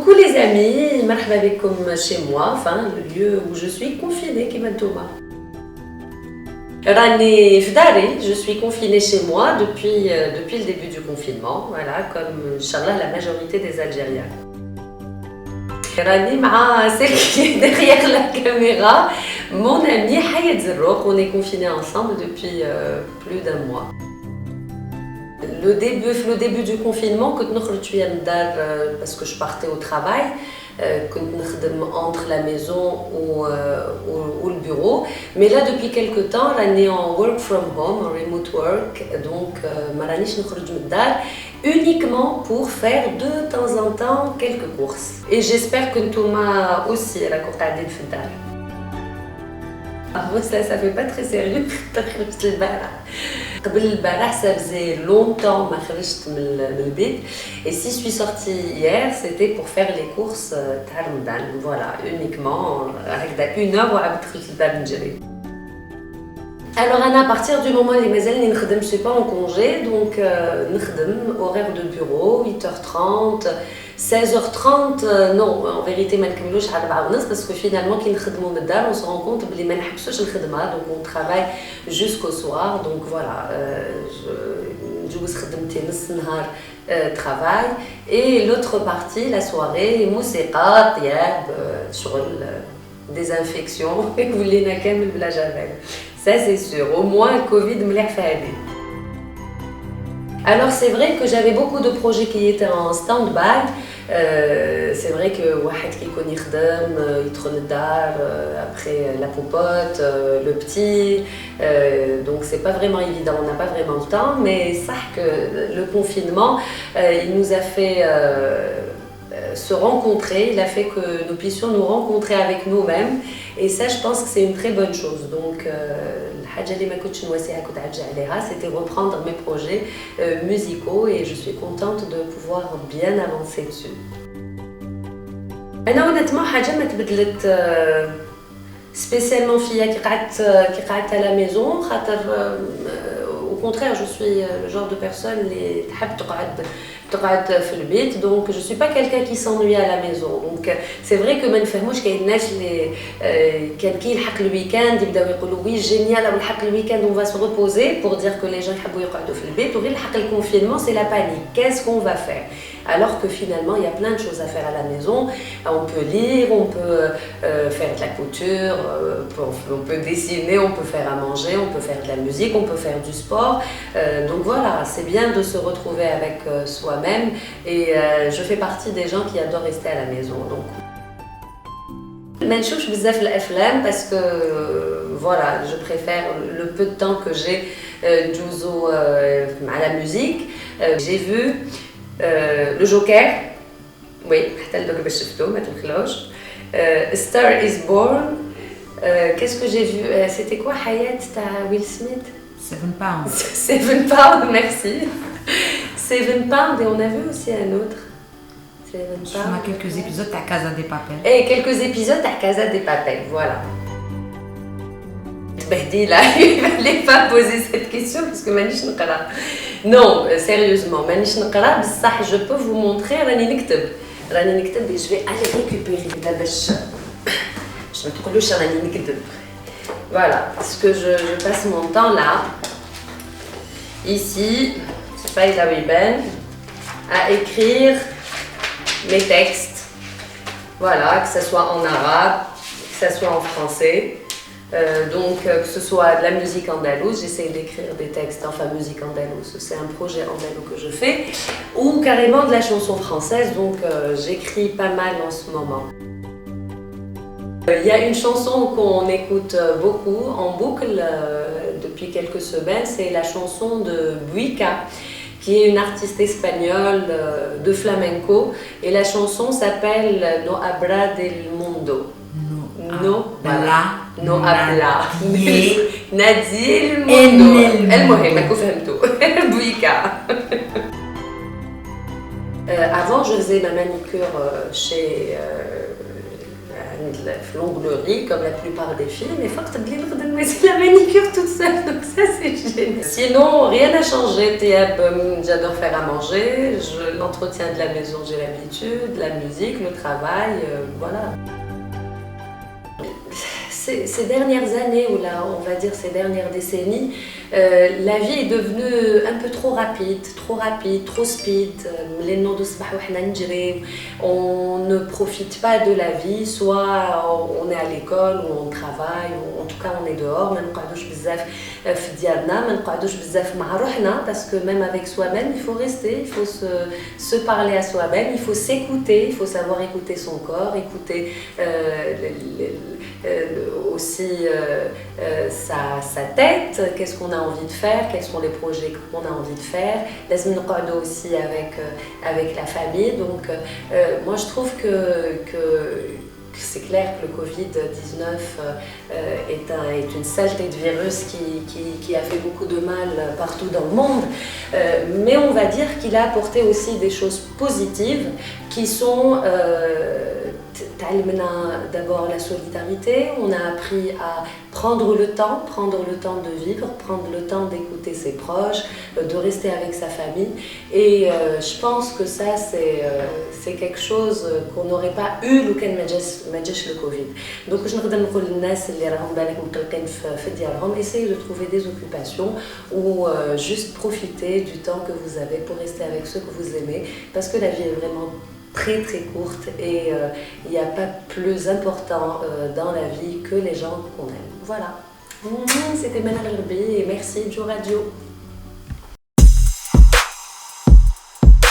coucou les amis, marhaba bikoum chez moi, enfin le lieu où je suis confinée, كيما نتوما. راني في داري, je suis confinée chez moi depuis le début du confinement, voilà, comme Inch'Allah la majorité des Algériens. Rani مع celle qui est derrière la caméra, mon ami Hayat Zerrouk, on est confinés ensemble depuis plus d'un mois. Le début du confinement, quand parce que je partais au travail, entre la maison ou le bureau. Mais là, depuis quelques temps, on est en work from home, en remote work. Donc, uniquement pour faire de temps en temps quelques courses. Et j'espère que Thomas aussi, elle a courté à Delphidal. Ça fait pas très sérieux. قبل البارح ça faisait longtemps ما خرجت من البيت et si je suis sortie hier c'était pour faire les courses تاع رمضان voilà uniquement هكذا une heure وعاد دخلت للدار نجري. Alors Anna, à partir du moment où je ne suis pas en congé, donc horaire de bureau 8h30, 16h30, non, en vérité parce que finalement on se rend compte donc on travaille jusqu'au soir, donc voilà, je travail et l'autre partie, la soirée, موسيقى, طياب, شغل, désinfection, et vous l'avez كامل بلا javel. Ça c'est sûr, au moins le Covid me l'a fait. Alors c'est vrai que j'avais beaucoup de projets qui étaient en stand-by. C'est vrai que واحد كيكون يخدم يدخل الدار après la popote, le petit, donc c'est pas vraiment évident, on n'a pas vraiment le temps, mais ça que le confinement il nous a fait se rencontrer, il a fait que nous puissions nous rencontrer avec nous-mêmes et ça je pense que c'est une très bonne chose. Donc c'était reprendre mes projets musicaux et je suis contente de pouvoir bien avancer dessus. أنا honnêtement حاجة ما تبدلت spécialement فيا كي قعدت à la maison خاطر au contraire je suis le genre de personne اللي تحب تقعد في البيت, donc je suis pas quelqu'un qui s'ennuie à la maison. Donc c'est vrai que ما نفهموش كاين الناس اللي كان كي يلحق الويكاند يبداو يقولوا وي جينيال او يلحق الويكاند on va se reposer pour dire que les gens يحبوا يقعدوا في البيت وغير يلحق le confinement c'est la panique, qu'est-ce qu'on va faire? Alors que finalement il y a plein de choses à faire à la maison, on peut lire, on peut faire de la couture, on peut dessiner, on peut faire à manger, on peut faire de la musique, on peut faire du sport, donc voilà, c'est bien de se retrouver avec soi-même et je fais partie des gens qui adorent rester à la maison. Donc ما نشوفش بزاف الافلام parce que voilà, je préfère le peu de temps que j'ai نجوزو مع la musique. J'ai vu le Joker, oui, حتى لدوك باش شفتو ما تبخلوش. Star is Born. Qu'est-ce que j'ai vu? C'était quoi Hayat تاع Will Smith? 7 pounds. 7 pounds, merci. 7 pounds et on a vu aussi un autre. 7 pounds. On a quelques épisodes à Casa de Papel. Et quelques épisodes à Casa de Papel, voilà. تبهدي là, il fallait pas poser cette question parce que مانيش نقرا. Non, sérieusement, مانيش نقرا بصح je peux vous montrer راني نكتب et je vais aller récupérer là باش ما تقولوش راني نكتب. Voilà, parce que je passe mon temps là, ici, Faïda Wiben, à écrire mes textes. Voilà, que ce soit en arabe, que ce soit en français. Donc, que ce soit de la musique andalouse, j'essaie d'écrire des textes, enfin musique andalouse, c'est un projet andalou que je fais, ou carrément de la chanson française, donc j'écris pas mal en ce moment. Il y a une chanson qu'on écoute beaucoup en boucle depuis quelques semaines, c'est la chanson de Buika, qui est une artiste espagnole de flamenco, et la chanson s'appelle No Habla del Mundo. No habla نادي الموندو. المهم راكو فهمتوا بويكا. Avant je faisais ma manicure chez un في l'onglerie comme la plupart des filles, mais faut que la manicure toute seule, donc ça c'est génial. Sinon, rien n'a changé. J'adore faire à manger, l'entretien de la maison, j'ai l'habitude, la musique, le travail, voilà. Ces dernières années, ou là, on va dire ces dernières décennies, la vie est devenue un peu trop rapide, trop speed. On ne profite pas de la vie, soit on est à l'école ou on travaille, ou en tout cas on est dehors, parce que même avec soi-même, il faut rester, il faut se parler à soi-même, il faut s'écouter, il faut savoir écouter son corps, écouter aussi sa tête, qu'est-ce qu'on a envie de faire, quels sont les projets qu'on a envie de faire, aussi avec la famille. Donc moi je trouve que c'est clair que le Covid-19 est une saleté de virus qui a fait beaucoup de mal partout dans le monde, mais on va dire qu'il a apporté aussi des choses positives qui sont d'abord la solidarité, on a appris à prendre le temps de vivre, prendre le temps d'écouter ses proches, de rester avec sa famille, et je pense que ça c'est quelque chose qu'on n'aurait pas eu لو كان ما جاش le Covid. Donc je نقدر نقول للناس اللي راهم بالك مقلقين في ديارهم, essayez de trouver des occupations ou juste profiter du temps que vous avez pour rester avec ceux que vous aimez, parce que la vie est vraiment très courte et il n'y a pas plus important dans la vie que les gens qu'on aime. Voilà. C'était Manal Gherbi et merci Joe Radio.